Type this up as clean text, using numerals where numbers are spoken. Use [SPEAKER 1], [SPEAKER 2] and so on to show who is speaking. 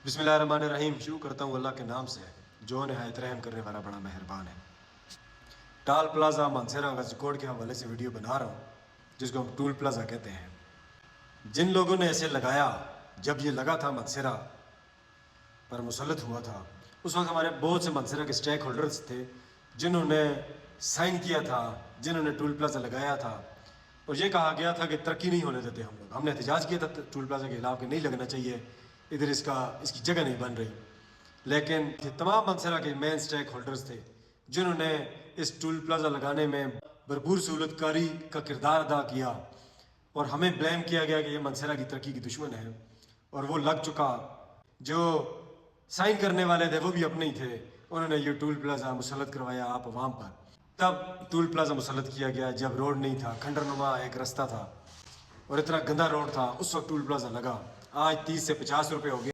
[SPEAKER 1] बिस्मिल्लाहिर्रहमानिर्रहीम। शुरू करता हूँ अल्लाह के नाम से जो निहायत रहम करने वाला बड़ा मेहरबान है। टाल प्लाज़ा मानसेरा गाज़ीकोट के हवाले से वीडियो बना रहा हूँ जिसको हम टूल प्लाज़ा कहते हैं। जिन लोगों ने ऐसे लगाया, जब ये लगा था मानसेरा पर मुसल्लत हुआ था, उस वक्त हमारे बहुत से मानसेरा के स्टेक होल्डर्स थे जिन्होंने साइन किया था, जिन्होंने टूल प्लाज़ा लगाया था और ये कहा गया था कि तरक्की नहीं होने देते हम लोग। हमने एहतजाज किया था टूल प्लाज़ा के खिलाफ कि नहीं लगना चाहिए, इधर इसकी जगह नहीं बन रही। लेकिन तमाम मानसेरा के मेन स्टेक होल्डर्स थे जिन्होंने इस टूल प्लाज़ा लगाने में भरपूर सहूलतकारी का किरदार अदा किया और हमें ब्लेम किया गया कि ये मानसेरा की तरक्की की दुश्मन है। और वो लग चुका, जो साइन करने वाले थे वो भी अपने ही थे, उन्होंने ये टूल प्लाज़ा मुसल्लत करवाया आप अवाम पर। तब टूल प्लाज़ा मुसल्लत किया गया जब रोड नहीं था, खंडरनुमा एक रास्ता था और इतना गंदा रोड था, उस वक्त टूल प्लाज़ा लगा। आज 30 से 50 रुपये हो गए।